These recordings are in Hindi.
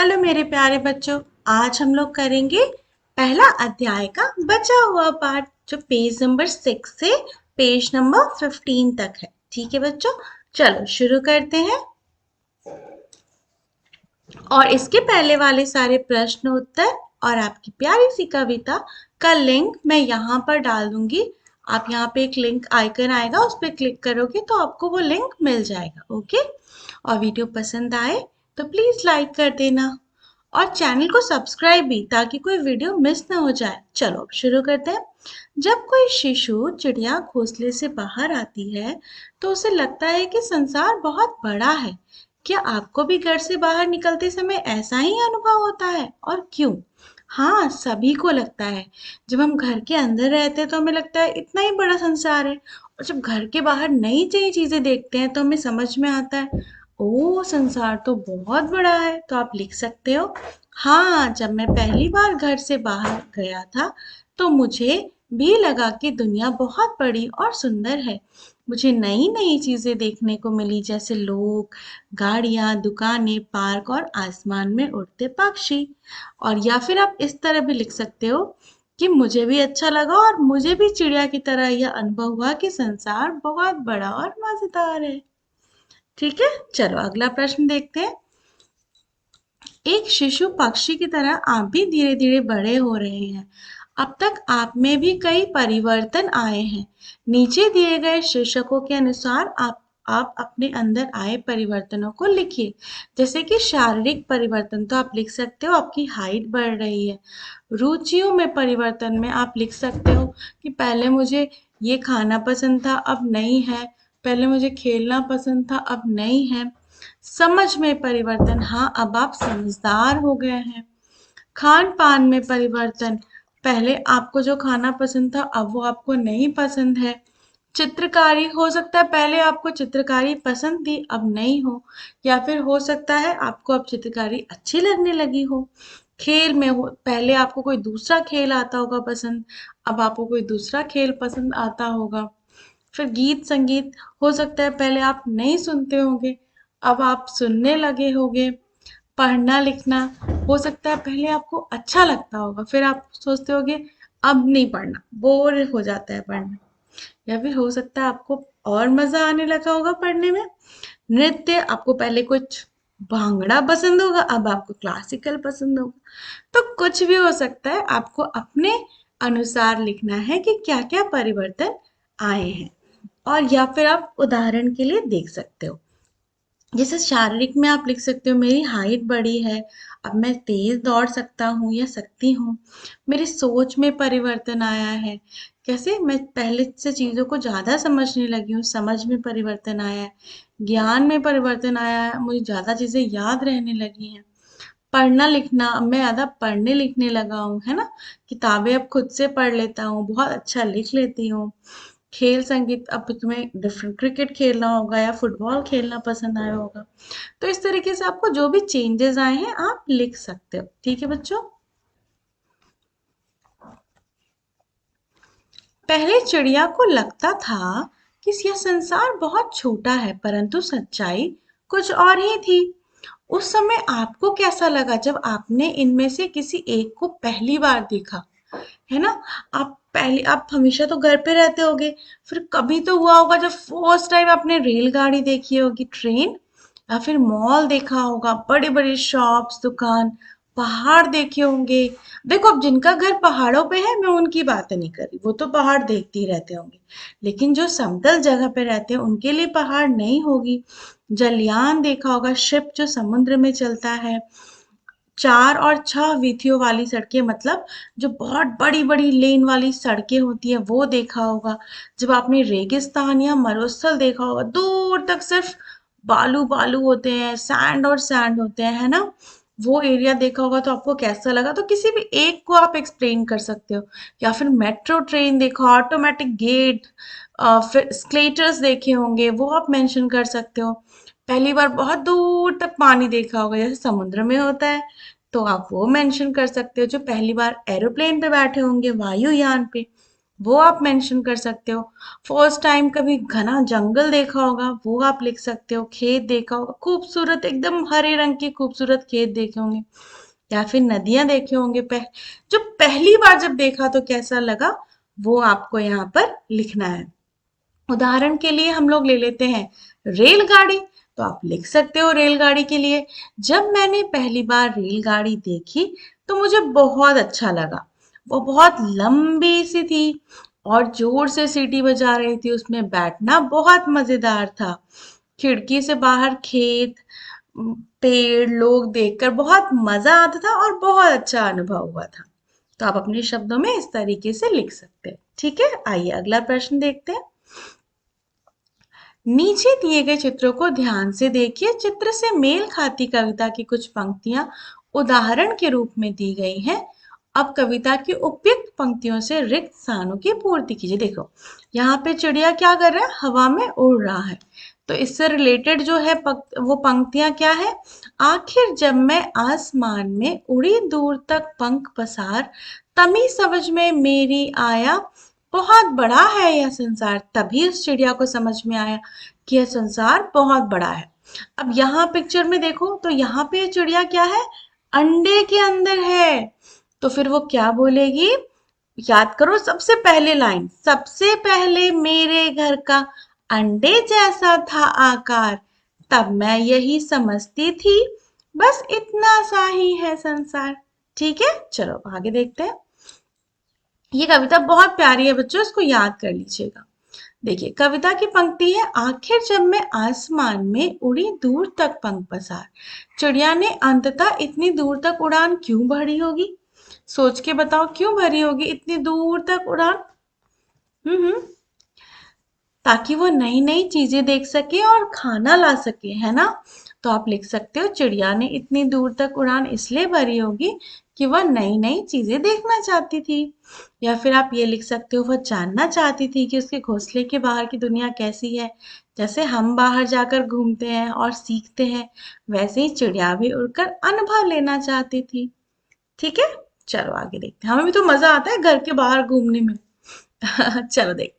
हेलो मेरे प्यारे बच्चों। आज हम लोग करेंगे पहला अध्याय का बचा हुआ पार्ट जो पेज नंबर 6 से पेज नंबर 15 तक है। ठीक है बच्चों, चलो शुरू करते हैं। और इसके पहले वाले सारे प्रश्न उत्तर और आपकी प्यारी सी कविता का लिंक मैं यहाँ पर डाल दूंगी। आप यहाँ पे एक लिंक आइकन आएगा, उस पर क्लिक करोगे तो आपको वो लिंक मिल जाएगा। ओके, और वीडियो पसंद आए तो प्लीज लाइक कर देना और चैनल को सब्सक्राइब भी, ताकि कोई वीडियो मिस ना हो जाए। चलो अब शुरू करते हैं। जब कोई शिशु चिड़िया घोंसले से बाहर आती है तो उसे लगता है कि संसार बहुत बड़ा है। क्या आपको भी घर से बाहर निकलते समय ऐसा ही अनुभव होता है और क्यों? हाँ, सभी को लगता है। जब हम घर के अंदर रहते हैं तो हमें लगता है इतना ही बड़ा संसार है, और जब घर के बाहर नई नई चीजें देखते हैं तो हमें समझ में आता है, ओ संसार तो बहुत बड़ा है। तो आप लिख सकते हो, हाँ, जब मैं पहली बार घर से बाहर गया था तो मुझे भी लगा कि दुनिया बहुत बड़ी और सुंदर है। मुझे नई नई चीजें देखने को मिली, जैसे लोग, गाड़ियां, दुकानें, पार्क और आसमान में उड़ते पक्षी। और या फिर आप इस तरह भी लिख सकते हो कि मुझे भी अच्छा लगा और मुझे भी चिड़िया की तरह यह अनुभव हुआ कि संसार बहुत बड़ा और मजेदार है। ठीक है, चलो अगला प्रश्न देखते हैं। एक शिशु पक्षी की तरह आप भी धीरे धीरे बड़े हो रहे हैं। अब तक आप में भी कई परिवर्तन आए हैं। नीचे दिए गए शीर्षकों के अनुसार आप अपने अंदर आए परिवर्तनों को लिखिए। जैसे कि शारीरिक परिवर्तन तो आप लिख सकते हो, आपकी हाइट बढ़ रही है। रुचियों में परिवर्तन में आप लिख सकते हो कि पहले मुझे ये खाना पसंद था, अब नहीं है। पहले मुझे खेलना पसंद था, अब नहीं है। समझ में परिवर्तन, हाँ, अब आप समझदार हो गए हैं। खान पान में परिवर्तन, पहले आपको जो खाना पसंद था अब वो आपको नहीं पसंद है। चित्रकारी, हो सकता है पहले आपको चित्रकारी पसंद थी अब नहीं हो, या फिर हो सकता है आपको अब चित्रकारी अच्छी लगने लगी हो। खेल में हो, पहले आपको कोई दूसरा खेल आता होगा पसंद, अब आपको कोई दूसरा खेल पसंद आता होगा। फिर गीत संगीत, हो सकता है पहले आप नहीं सुनते होंगे, अब आप सुनने लगे होंगे। पढ़ना लिखना, हो सकता है पहले आपको अच्छा लगता होगा, फिर आप सोचते होगे अब नहीं पढ़ना, बोर हो जाता है पढ़ना। या फिर हो सकता है आपको और मजा आने लगा होगा पढ़ने में। नृत्य, आपको पहले कुछ भांगड़ा पसंद होगा, अब आपको क्लासिकल पसंद होगा। तो कुछ भी हो सकता है, आपको अपने अनुसार लिखना है कि क्या क्या परिवर्तन आए हैं। और या फिर आप उदाहरण के लिए देख सकते हो, जैसे शारीरिक में आप लिख सकते हो मेरी हाइट बढ़ी है, अब मैं तेज दौड़ सकता हूँ या सकती हूँ। मेरी सोच में परिवर्तन आया है, कैसे मैं पहले से चीज़ों को ज़्यादा समझने लगी हूँ, समझ में परिवर्तन आया है। ज्ञान में परिवर्तन आया है, मुझे ज़्यादा चीज़ें याद रहने लगी हैं। पढ़ना लिखना, अब मैं ज़्यादा पढ़ने लिखने लगा हूँ, है ना। किताबें अब खुद से पढ़ लेता हूँ, बहुत अच्छा लिख लेती हूँ। खेल संगीत, अब तुम्हें डिफरेंट क्रिकेट खेलना होगा या फुटबॉल खेलना पसंद आया होगा। तो इस तरीके से आपको जो भी चेंजेस आए हैं आप लिख सकते हो। ठीक है बच्चों, पहले चिड़िया को लगता था कि यह संसार बहुत छोटा है, परंतु सच्चाई कुछ और ही थी। उस समय आपको कैसा लगा जब आपने इनमें से किसी एक को पहली बार देखा, है ना। आप हमेशा तो घर पे रहते होगे, फिर कभी तो हुआ होगा जब फर्स्ट टाइम आपने रेलगाड़ी देखी होगी, ट्रेन, या फिर मॉल देखा होगा, बड़े बड़े शॉप्स, दुकान, पहाड़ देखे होंगे। देखो अब जिनका घर पहाड़ों पे है मैं उनकी बातें नहीं कर रही, वो तो पहाड़ देखते ही रहते होंगे। लेकिन जो समतल जगह पे रहते हैं उनके लिए पहाड़ नहीं होगी। जलयान देखा होगा, शिप जो समुद्र में चलता है। 4 और 6 वीथियों वाली सड़कें, मतलब जो बहुत बड़ी-बड़ी लेन वाली सड़कें होती हैं वो देखा होगा। जब आपने रेगिस्तान या मरुस्थल देखा होगा, दूर तक सिर्फ बालू-बालू होते हैं, सैंड और सैंड होते हैं, है ना? वो एरिया देखा होगा तो आपको कैसा लगा? तो किसी भी एक को आप एक्सप्लेन कर सकते हो। या फिर मेट्रो ट्रेन देखा, ऑटोमेटिक गेट, फिर एस्केलेटर्स देखे होंगे, वो आप मेंशन कर सकते हो। पहली बार बहुत दूर तक पानी देखा होगा, जैसे समुद्र में होता है, तो आप वो मेंशन कर सकते हो। जो पहली बार एरोप्लेन पे बैठे होंगे, वायुयान पे, वो आप मेंशन कर सकते हो। फर्स्ट टाइम कभी घना जंगल देखा होगा, वो आप लिख सकते हो। खेत देखा होगा, खूबसूरत एकदम हरे रंग के खूबसूरत खेत देखे होंगे, या फिर नदियां देखे होंगे। जो पहली बार जब देखा तो कैसा लगा, वो आपको यहाँ पर लिखना है। उदाहरण के लिए हम लोग ले लेते हैं रेलगाड़ी, तो आप लिख सकते हो रेलगाड़ी के लिए, जब मैंने पहली बार रेलगाड़ी देखी तो मुझे बहुत अच्छा लगा। वो बहुत लंबी सी थी और जोर से सीटी बजा रही थी, उसमें बैठना बहुत मजेदार था। खिड़की से बाहर खेत, पेड़, लोग देखकर बहुत मजा आता था और बहुत अच्छा अनुभव हुआ था। तो आप अपने शब्दों में इस तरीके से लिख सकते हैं। ठीक है, आइए अगला प्रश्न देखते हैं। नीचे दिए गए चित्रों को ध्यान से देखिए। चित्र से मेल खाती कविता की कुछ पंक्तियां उदाहरण के रूप में दी गई हैं। अब कविता की उपयुक्त पंक्तियों से रिक्त स्थानों की पूर्ति कीजिए। देखो, यहाँ पे चिड़िया क्या कर रहा है, हवा में उड़ रहा है। तो इससे रिलेटेड जो है वो पंक्तियां क्या है, आखिर जब मैं आसमान में उड़ी दूर तक पंख पसार, तभी समझ में मेरी आया, बहुत बड़ा है यह संसार। तभी उस चिड़िया को समझ में आया कि यह संसार बहुत बड़ा है। अब यहाँ पिक्चर में देखो तो यहाँ पे चिड़िया क्या है, अंडे के अंदर है। तो फिर वो क्या बोलेगी, याद करो सबसे पहले लाइन, सबसे पहले मेरे घर का अंडे जैसा था आकार, तब मैं यही समझती थी, बस इतना सा ही है संसार। ठीक है, चलो आगे देखते हैं। ये कविता बहुत प्यारी है बच्चों, इसको याद कर लीजिएगा। देखिए, कविता की पंक्ति है, आखिर जब मैं आसमान में उड़ी दूर तक पंख पसार। चिड़िया ने अंततः इतनी दूर तक उड़ान क्यों भरी होगी, सोच के बताओ, क्यों भरी होगी इतनी दूर तक उड़ान। हम्म, ताकि वो नई नई चीजें देख सके और खाना ला सके, है ना। तो आप लिख सकते हो, चिड़िया ने इतनी दूर तक उड़ान इसलिए भरी होगी कि वह नई नई चीजें देखना चाहती थी। या फिर आप ये लिख सकते हो, वह जानना चाहती थी कि उसके घोंसले के बाहर की दुनिया कैसी है। जैसे हम बाहर जाकर घूमते हैं और सीखते हैं, वैसे ही चिड़िया भी उड़कर अनुभव लेना चाहती थी। ठीक है, चलो आगे देखते हैं। हमें भी तो मजा आता है घर के बाहर घूमने में। चलो देख,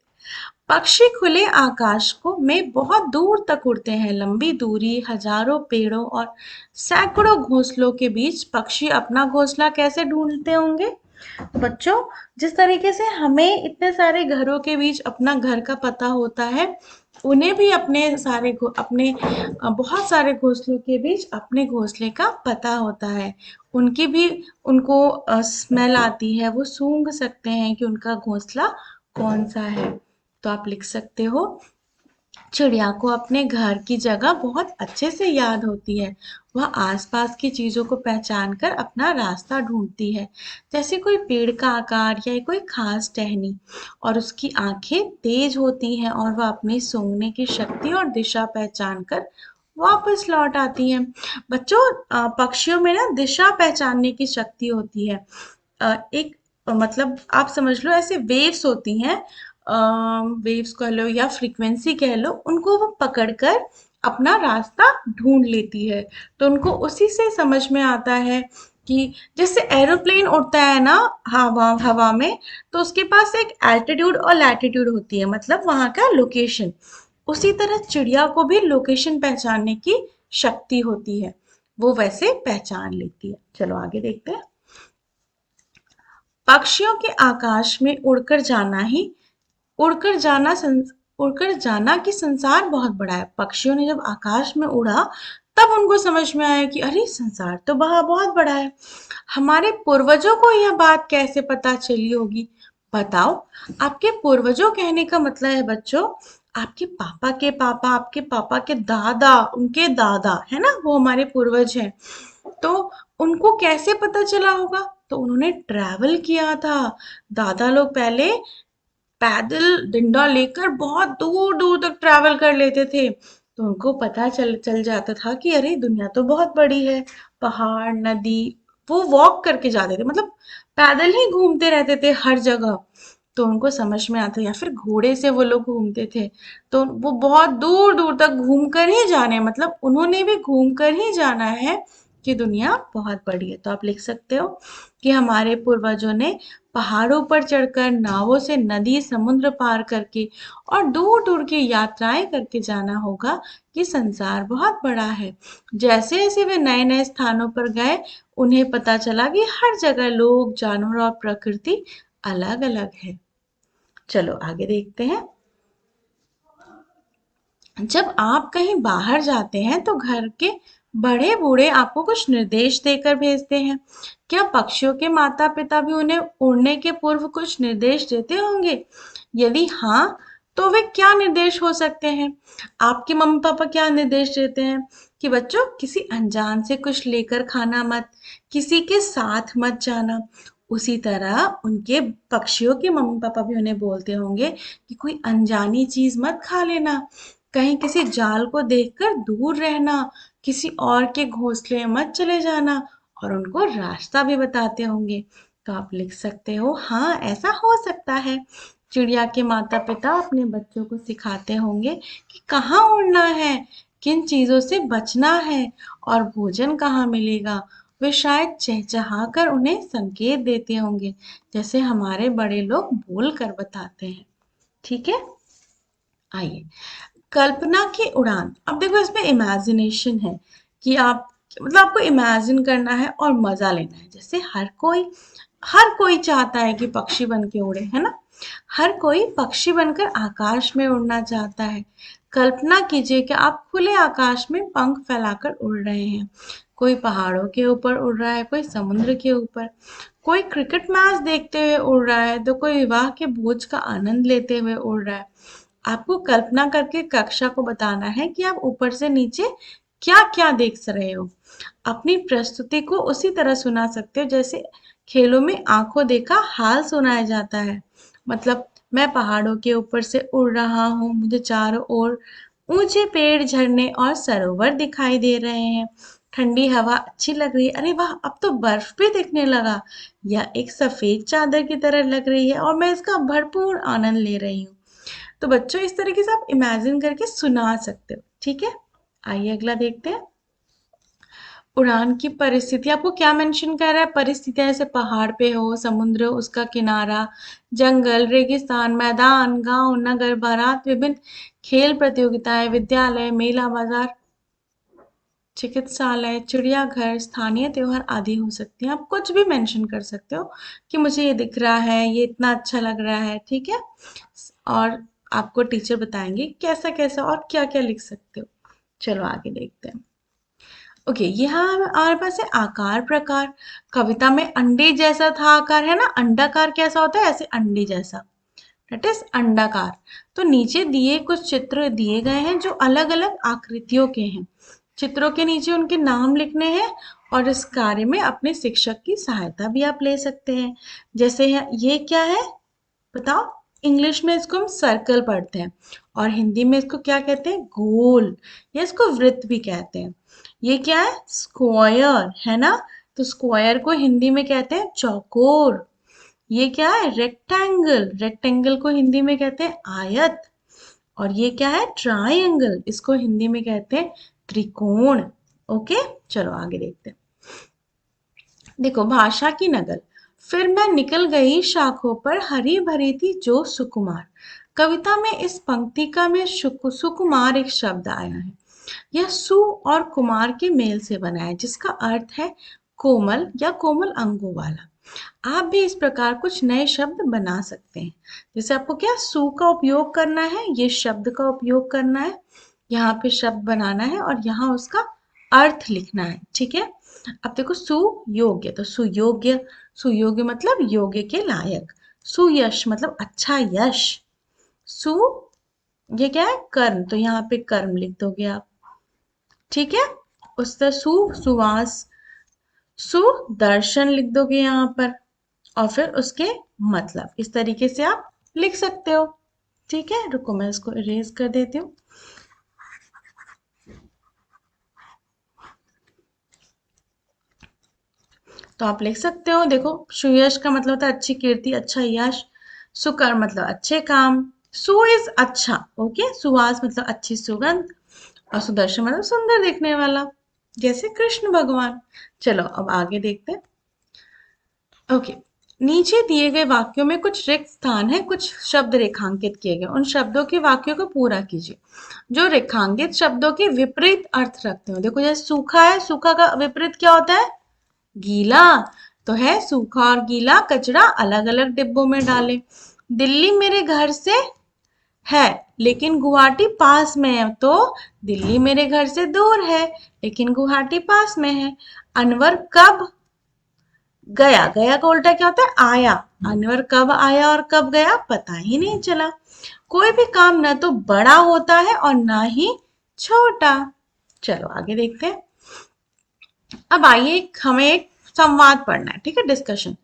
पक्षी खुले आकाश को में बहुत दूर तक उड़ते हैं। लंबी दूरी, हजारों पेड़ों और सैकड़ों घोंसलों के बीच पक्षी अपना घोंसला कैसे ढूंढते होंगे। बच्चों, जिस तरीके से हमें इतने सारे घरों के बीच अपना घर का पता होता है, उन्हें भी बहुत सारे घोंसलों के बीच अपने घोंसले का पता होता है। उनकी भी उनको स्मेल आती है, वो सूंघ सकते हैं कि उनका घोंसला कौन सा है। तो आप लिख सकते हो, चिड़िया को अपने घर की जगह बहुत अच्छे से याद होती है। वह आसपास की चीजों को पहचान कर अपना रास्ता ढूंढती है, जैसे कोई पेड़ का आकार या कोई खास टहनी। और उसकी आंखें तेज होती हैं और वह अपनी सूंघने की शक्ति और दिशा पहचान कर वापस लौट आती है। बच्चों, पक्षियों में ना दिशा पहचानने की शक्ति होती है। एक मतलब आप समझ लो, ऐसे वेव्स होती हैं, वेव्स कह लो या फ्रीक्वेंसी कह लो, उनको वो पकड़कर अपना रास्ता ढूंढ लेती है। तो उनको उसी से समझ में आता है कि जैसे एरोप्लेन उड़ता है ना हवा हवा में, तो उसके पास एक एल्टीट्यूड और लैटिट्यूड होती है, मतलब वहां का लोकेशन। उसी तरह चिड़िया को भी लोकेशन पहचानने की शक्ति होती है, वो वैसे पहचान लेती है। चलो आगे देखते हैं। पक्षियों के आकाश में उड़कर जाना उड़कर जाना कि संसार बहुत बड़ा है। पक्षियों ने जब आकाश में उड़ा, तब उनको समझ में आया कि अरे संसार तो बहुत बड़ा है। हमारे पूर्वजों को यह बात कैसे पता चली होगी, बताओ। आपके पूर्वजों कहने का मतलब है बच्चों, आपके पापा के पापा, आपके पापा के दादा, उनके दादा, है ना, वो हमारे पूर्वज हैं। तो उनको कैसे पता चला होगा, तो उन्होंने ट्रैवल किया था। दादा लोग पहले पैदल डंडा लेकर बहुत दूर दूर तक ट्रैवल कर लेते थे, तो उनको पता चल चल जाता था कि अरे दुनिया तो बहुत बड़ी है। पहाड़, नदी, वो वॉक करके जाते थे, मतलब पैदल ही घूमते रहते थे हर जगह। तो उनको समझ में आता, या फिर घोड़े से वो लोग घूमते थे। तो वो बहुत दूर दूर तक घूम कर ही जाने, मतलब उन्होंने भी घूम कर ही जाना है, कि दुनिया बहुत बड़ी है। तो आप लिख सकते हो कि हमारे पूर्वजों ने पहाड़ों पर चढ़कर, नावों से नदी समुद्र पार करके और दूर दूर की यात्राएं करके जाना होगा कि संसार बहुत बड़ा है। जैसे जैसे वे नए नए स्थानों पर गए, उन्हें पता चला कि हर जगह लोग, जानवर और प्रकृति अलग अलग है। चलो आगे देखते हैं। जब आप कहीं बाहर जाते हैं तो घर के बड़े बूढ़े आपको कुछ निर्देश देकर भेजते हैं। क्या पक्षियों के माता पिता भी उन्हें उड़ने के पूर्व कुछ निर्देश देते होंगे? यदि हाँ, तो वे क्या निर्देश हो सकते हैं? आपके मम्मी पापा क्या निर्देश देते हैं कि बच्चों किसी अनजान से कुछ लेकर खाना मत, किसी के साथ मत जाना। उसी तरह उनके पक्षियों के मम्मी पापा भी उन्हें बोलते होंगे कि कोई अनजानी चीज मत खा लेना, कहीं किसी जाल को देखकर दूर रहना, किसी और के घोंसले में मत चले जाना, और उनको रास्ता भी बताते होंगे। तो आप लिख सकते हो हाँ, ऐसा हो सकता है। चिड़िया के माता पिता अपने बच्चों को सिखाते होंगे कि कहाँ उड़ना है, किन चीजों से बचना है और भोजन कहाँ मिलेगा। वे शायद चहचहा कर उन्हें संकेत देते होंगे, जैसे हमारे बड़े लोग बोल कर बताते हैं। ठीक है, आइए कल्पना की उड़ान। अब देखो इसमें इमेजिनेशन है कि आप मतलब आपको इमेजिन करना है और मजा लेना है। जैसे हर कोई चाहता है कि पक्षी बन के उड़े, है ना। हर कोई पक्षी बनकर आकाश में उड़ना चाहता है। कल्पना कीजिए कि आप खुले आकाश में पंख फैलाकर उड़ रहे हैं। कोई पहाड़ों के ऊपर उड़ रहा है, कोई समुद्र के ऊपर, कोई क्रिकेट मैच देखते हुए उड़ रहा है, तो कोई विवाह के भोज का आनंद लेते हुए उड़ रहा है। आपको कल्पना करके कक्षा को बताना है कि आप ऊपर से नीचे क्या क्या देख रहे हो। अपनी प्रस्तुति को उसी तरह सुना सकते हो जैसे खेलों में आंखों देखा हाल सुनाया जाता है। मतलब मैं पहाड़ों के ऊपर से उड़ रहा हूँ, मुझे चारों ओर ऊंचे पेड़, झरने और सरोवर दिखाई दे रहे हैं। ठंडी हवा अच्छी लग रही है, अरे वाह अब तो बर्फ भी दिखने लगा, या एक सफेद चादर की तरह लग रही है और मैं इसका भरपूर आनंद ले रही हूँ। तो बच्चों इस तरीके से आप इमेजिन करके सुना सकते हो। ठीक है, आइए अगला देखते हैं। उड़ान की परिस्थिति आपको क्या मेंशन कर रहा है? परिस्थितियां जैसे पहाड़ पे हो, समुद्र, उसका किनारा, जंगल, रेगिस्तान, मैदान, गांव, नगर, बारात, विभिन्न खेल प्रतियोगिताएं, विद्यालय, मेला, बाजार, चिकित्सालय, चिड़ियाघर, स्थानीय त्योहार आदि हो सकती हैं। आप कुछ भी मेंशन कर सकते हो कि मुझे ये दिख रहा है, ये इतना अच्छा लग रहा है। ठीक है, और आपको टीचर बताएंगे कैसा कैसा और क्या क्या लिख सकते हो। चलो आगे देखते हैं। ओके, यहाँ हमारे पास है आकार प्रकार। कविता में अंडे जैसा था आकार, है ना। अंडाकार कैसा होता है? ऐसे अंडे जैसा, दैट इज अंडाकार। तो नीचे दिए कुछ चित्र दिए गए हैं जो अलग अलग आकृतियों के हैं। चित्रों के नीचे उनके नाम लिखने हैं और इस कार्य में अपने शिक्षक की सहायता भी आप ले सकते हैं। जैसे ये क्या है बताओ? इंग्लिश में इसको हम सर्कल पढ़ते हैं और हिंदी में इसको क्या कहते हैं? गोल, या इसको वृत्त भी कहते हैं। ये क्या है? स्क्वायर, है ना। तो स्क्वायर को हिंदी में कहते हैं चौकोर। ये क्या है? रेक्टेंगल, रेक्टेंगल को हिंदी में कहते हैं आयत। और ये क्या है? ट्रायंगल, इसको हिंदी में कहते हैं त्रिकोण। ओके, चलो आगे देखते हैं। देखो भाषा की नकल। फिर मैं निकल गई शाखों पर, हरी भरी थी जो सुकुमार। कविता में इस पंक्ति का में सुकुमार एक शब्द आया है। यह सु और कुमार के मेल से बना है, जिसका अर्थ है कोमल या कोमल अंगों वाला। आप भी इस प्रकार कुछ नए शब्द बना सकते हैं। जैसे आपको क्या सु का उपयोग करना है, ये शब्द का उपयोग करना है, यहाँ पे शब्द बनाना है और यहाँ उसका अर्थ लिखना है। ठीक है, अब देखो सुयोग्य, तो सुयोग्य, सुयोग्य मतलब योग्य के लायक। सुयश मतलब अच्छा यश। सु ये क्या है? कर्म, तो यहाँ पे कर्म लिख दोगे आप। ठीक है, उससे सुवास, सुदर्शन लिख दोगे यहाँ पर, और फिर उसके मतलब इस तरीके से आप लिख सकते हो। ठीक है, रुको मैं इसको इरेज कर देती हूँ। तो आप लिख सकते हो, देखो सुयश का मतलब होता है अच्छी कीर्ति, अच्छा यश। सुकर मतलब अच्छे काम। सु इज अच्छा, ओके। सुवास मतलब अच्छी सुगंध, और सुदर्शन मतलब सुंदर दिखने वाला। जैसे कृष्ण भगवान। चलो अब आगे देखते हैं। ओके, नीचे दिए गए वाक्यों में कुछ रिक्त स्थान है, कुछ शब्द रेखांकित किए गए, उन शब्दों के वाक्यों को पूरा कीजिए जो रेखांकित शब्दों के विपरीत अर्थ रखते हो। देखो जैसे सूखा है, सूखा का विपरीत क्या होता है? गीला। तो है सूखा और गीला कचरा अलग अलग डिब्बों में डालें। दिल्ली मेरे घर से है लेकिन गुवाहाटी पास में है, तो दिल्ली मेरे घर से दूर है लेकिन गुवाहाटी पास में है। अनवर कब गया, गया का उल्टा क्या होता है? आया। अनवर कब आया और कब गया पता ही नहीं चला। कोई भी काम न तो बड़ा होता है और ना ही छोटा। चलो आगे देखते हैं। अब आइए हमें एक संवाद पढ़ना है, ठीक है, डिस्कशन।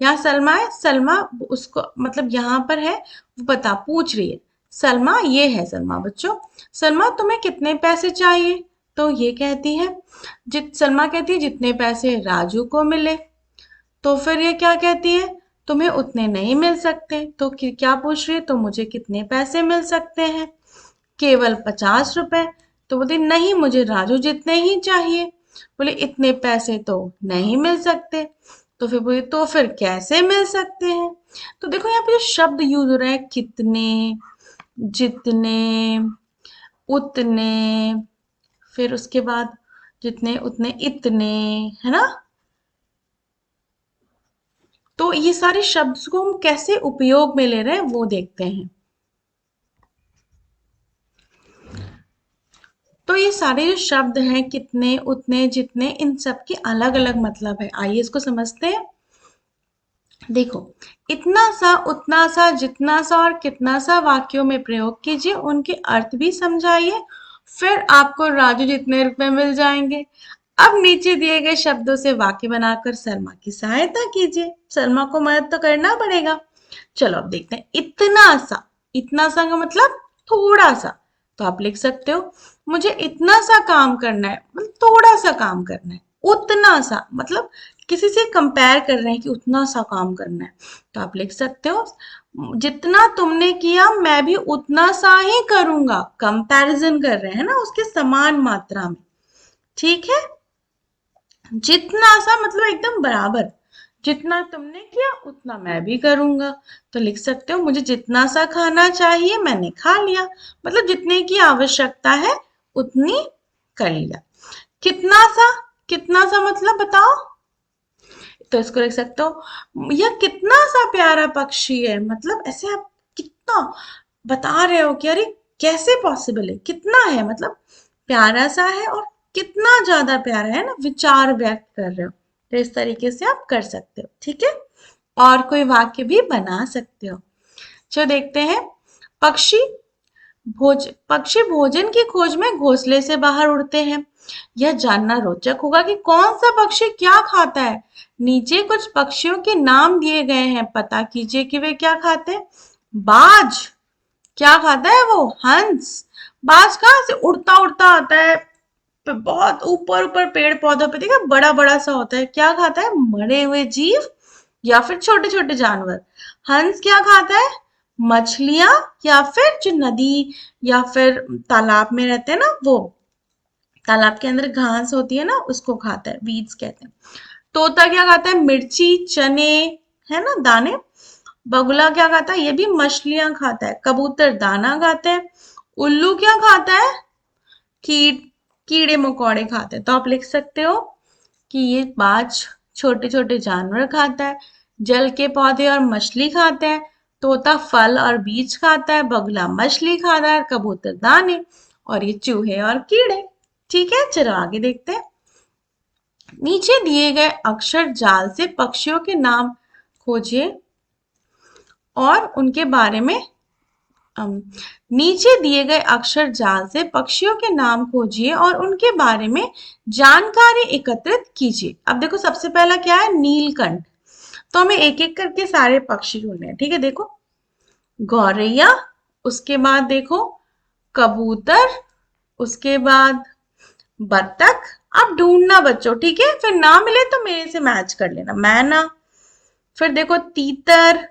यहाँ सलमा है, सलमा उसको मतलब यहाँ पर है, वो बता पूछ रही है। सलमा ये है सलमा बच्चों। सलमा तुम्हें कितने पैसे चाहिए? तो ये कहती है, जित सलमा कहती है जितने पैसे राजू को मिले। तो फिर ये क्या कहती है? तुम्हें उतने नहीं मिल सकते। तो क्या पूछ रही है? तो मुझे कितने पैसे मिल सकते हैं? केवल 50 रुपए। तो बोलती नहीं, मुझे राजू जितने ही चाहिए। बोले इतने पैसे तो नहीं मिल सकते। तो फिर बोले तो फिर कैसे मिल सकते हैं? तो देखो यहाँ पे जो शब्द यूज हो रहा है, कितने, जितने, उतने, फिर उसके बाद जितने उतने इतने, है ना? तो ये सारे शब्द को हम कैसे उपयोग में ले रहे हैं वो देखते हैं। तो ये सारे जो शब्द हैं, कितने, उतने, जितने, इन सब के अलग अलग मतलब है। आइए इसको समझते हैं। देखो, इतना सा, उतना सा, जितना सा और कितना सा वाक्यों में प्रयोग कीजिए, उनके अर्थ भी समझाइए, फिर आपको राजू जितने रुपए मिल जाएंगे। अब नीचे दिए गए शब्दों से वाक्य बनाकर सलमा की सहायता कीजिए। सलमा को मदद तो करना पड़ेगा। चलो अब देखते हैं। इतना सा, इतना सा का मतलब थोड़ा सा। तो आप लिख सकते हो मुझे इतना सा काम करना है, मतलब थोड़ा सा काम करना है। उतना सा मतलब किसी से कंपेयर कर रहे हैं कि उतना सा काम करना है। तो आप लिख सकते हो जितना तुमने किया मैं भी उतना सा ही करूंगा। कंपैरिजन कर रहे हैं ना, उसके समान मात्रा में। ठीक है। जितना सा मतलब एकदम बराबर। जितना तुमने किया उतना मैं भी करूंगा। तो लिख सकते हो मुझे जितना सा खाना चाहिए मैंने खा लिया, मतलब जितने की आवश्यकता है उतनी कर लिया। कितना सा, कितना सा मतलब बताओ? तो इसको लिख सकते हो यह कितना सा प्यारा पक्षी है, मतलब ऐसे आप कितना बता रहे हो कि अरे कैसे पॉसिबल है, कितना है मतलब प्यारा सा है और कितना ज्यादा प्यारा है ना, विचार व्यक्त कर रहे हो। तो इस तरीके से आप कर सकते हो, ठीक है। और कोई वाक्य भी बना सकते हो। चलो देखते हैं। पक्षी पक्षी भोजन की खोज में घोंसले से बाहर उड़ते हैं। यह जानना रोचक होगा कि कौन सा पक्षी क्या खाता है। नीचे कुछ पक्षियों के नाम दिए गए हैं, पता कीजिए कि वे क्या खाते हैं। बाज क्या खाता है? वो हंस। बाज कहाँ से उड़ता उड़ता आता है, बहुत ऊपर ऊपर पेड़ पौधों पे देखा बड़ा बड़ा सा होता है, क्या खाता है? मरे हुए जीव या फिर छोटे छोटे जानवर। हंस क्या खाता है? मछलियां या फिर जो नदी या फिर तालाब में रहते हैं ना, वो तालाब के अंदर घास होती है ना, उसको खाता है, वीड्स कहते हैं। तोता क्या खाता है? मिर्ची, चने, है ना, दाने। बगुला क्या खाता है? ये भी मछलियां खाता है। कबूतर दाना खाते हैं। उल्लू क्या खाता है? कीट, कीड़े मकोड़े खाते हैं। तो आप लिख सकते हो कि ये बाज छोटे छोटे जानवर खाता है, जल के पौधे और मछली खाते हैं, तोता फल और बीज खाता है, बगुला मछली खाता है, कबूतर दाने, और ये चूहे और कीड़े। ठीक है, चलो आगे देखते हैं। नीचे दिए गए अक्षर जाल से पक्षियों के नाम खोजिए और उनके बारे में अम, नीचे दिए गए अक्षर जाल से पक्षियों के नाम खोजिए और उनके बारे में जानकारी एकत्रित कीजिए। अब देखो सबसे पहला क्या है? नीलकंठ। तो हमें एक एक करके सारे पक्षी ढूंढने हैं, ठीक है। देखो गौरैया, उसके बाद देखो कबूतर, उसके बाद बत्तख। आप ढूंढना बच्चों, ठीक है, फिर ना मिले तो मेरे से मैच कर लेना। मैना, फिर देखो तीतर,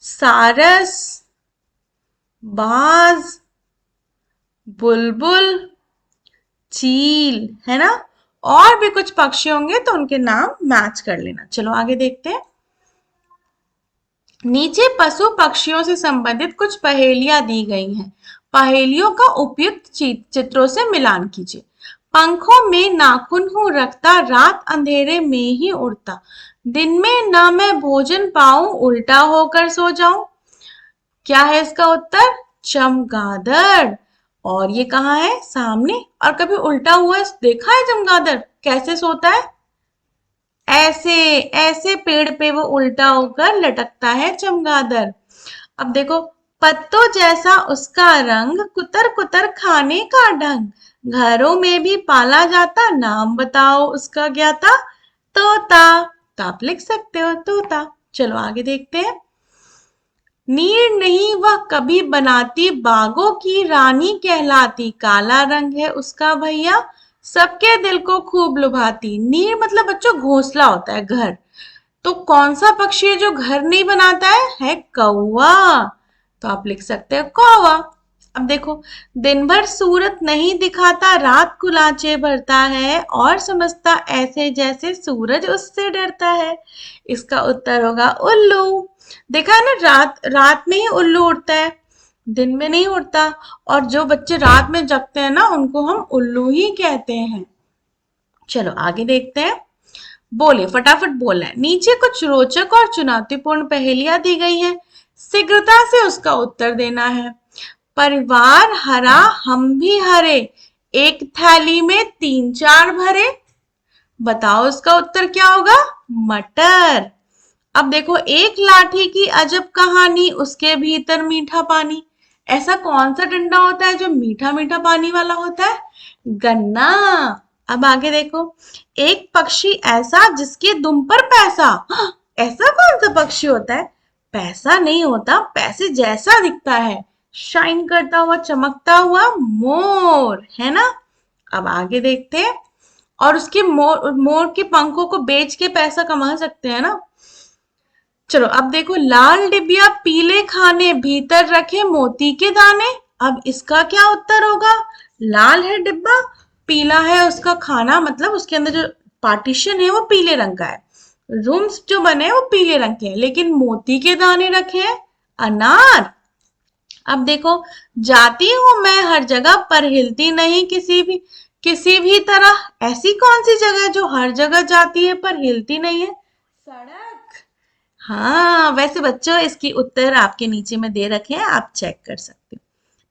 सारस, बाज, बुलबुल, चील, है ना। और भी कुछ पक्षी होंगे तो उनके नाम मैच कर लेना। चलो आगे देखते हैं। नीचे पशु पक्षियों से संबंधित कुछ पहेलियां दी गई हैं। पहेलियों का उपयुक्त चित्रों से मिलान कीजिए। पंखों में नाखून हूं रखता, रात अंधेरे में ही उड़ता, दिन में ना मैं भोजन पाऊं, उल्टा होकर सो जाऊं। क्या है इसका उत्तर? चमगादड़। और ये कहाँ है? सामने। और कभी उल्टा हुआ देखा है चमगादड़ कैसे सोता है? ऐसे, ऐसे पेड़ पे वो उल्टा होकर लटकता है चमगादड़। अब देखो, पत्तों जैसा उसका रंग, कुतर कुतर खाने का ढंग, घरों में भी पाला जाता, नाम बताओ उसका क्या था? तोता। तो आप लिख सकते हो तोता। चलो आगे देखते हैं। नीर नहीं वह कभी बनाती, बागों की रानी कहलाती, काला रंग है उसका भैया, सबके दिल को खूब लुभाती। नीर मतलब बच्चों घोंसला होता है, घर। तो कौन सा पक्षी है जो घर नहीं बनाता है कौवा। तो आप लिख सकते हो कौवा। अब देखो, दिन भर सूरत नहीं दिखाता, रात को लांचे भरता है, और समझता ऐसे जैसे सूरज उससे डरता है। इसका उत्तर होगा उल्लू। देखा है ना, रात रात में ही उल्लू उड़ता है, दिन में नहीं उड़ता। और जो बच्चे रात में जगते हैं ना, उनको हम उल्लू ही कहते हैं। चलो आगे देखते हैं। बोले, फटाफट बोलना है। नीचे कुछ रोचक और चुनौतीपूर्ण पहेलियां दी गई हैं, शीघ्रता से उसका उत्तर देना है। परिवार हरा, हम भी हरे, एक थैली में तीन चार भरे, बताओ इसका उत्तर क्या होगा? मटर। अब देखो, एक लाठी की अजब कहानी, उसके भीतर मीठा पानी। ऐसा कौन सा डंडा होता है जो मीठा मीठा पानी वाला होता है? गन्ना। अब आगे देखो, एक पक्षी ऐसा जिसके दुम पर पैसा। ऐसा कौन सा पक्षी होता है? पैसा नहीं होता, पैसे जैसा दिखता है, शाइन करता हुआ, चमकता हुआ, मोर, है ना। अब आगे देखते हैं। और उसके मोर मोर के पंखों को बेच के पैसा कमा सकते हैं ना। चलो अब देखो, लाल डिबिया पीले खाने, भीतर रखे मोती के दाने। अब इसका क्या उत्तर होगा? लाल है डिब्बा, पीला है उसका खाना, मतलब उसके अंदर जो पार्टीशन है वो पीले रंग का है, रूम्स जो बने हैं वो पीले रंग के हैं, लेकिन मोती के दाने रखे हैं। अनार। अब देखो, जाती हूं मैं हर जगह पर हिलती नहीं किसी भी तरह। ऐसी कौन सी जगह जो हर जगह जाती है पर हिलती नहीं है? सड़क। हाँ, वैसे बच्चों इसकी उत्तर आपके नीचे में दे रखे हैं, आप चेक कर सकते हो।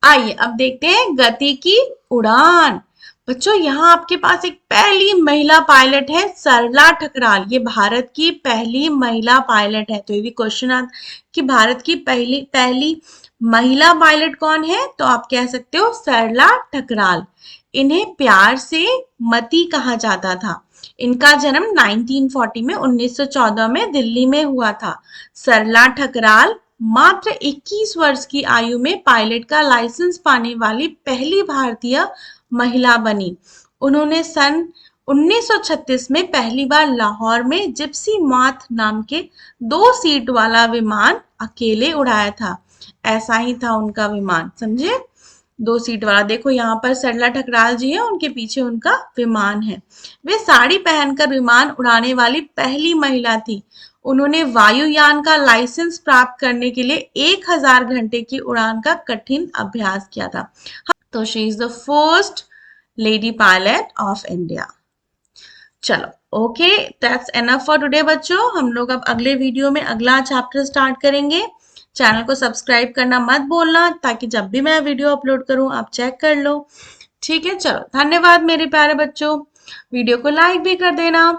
आइए अब देखते हैं गति की उड़ान। बच्चों यहाँ आपके पास एक पहली महिला पायलट है, सरला ठकराल। ये भारत की पहली महिला पायलट है। तो ये भी क्वेश्चन आता कि भारत की पहली पहली महिला पायलट कौन है, तो आप कह सकते हो सरला ठकराल। इन्हें प्यार से मती कहा जाता था। इनका जन्म 1940 में 1914 में दिल्ली में हुआ था। सरला ठकराल मात्र 21 वर्ष की आयु में पायलट का लाइसेंस पाने वाली पहली भारतीय महिला बनी। उन्होंने सन 1936 में पहली बार लाहौर में जिप्सी माथ नाम के 2 सीट वाला विमान अकेले उड़ाया था। ऐसा ही था उनका विमान, समझे? 2 सीट वाला। देखो यहाँ पर सरला ठकराल जी है, उनके पीछे उनका विमान है। वे साड़ी पहनकर विमान उड़ाने वाली पहली महिला थी। उन्होंने वायुयान का लाइसेंस प्राप्त करने के लिए 1000 घंटे की उड़ान का कठिन अभ्यास किया था। तो she is the first lady pilot of India. चलो okay, that's enough for today बच्चों। हम लोग अब अगले वीडियो में अगला चैप्टर स्टार्ट करेंगे। चैनल को सब्सक्राइब करना मत भूलना, ताकि जब भी मैं वीडियो अपलोड करूं आप चेक कर लो। ठीक है, चलो धन्यवाद मेरे प्यारे बच्चों। वीडियो को लाइक भी कर देना।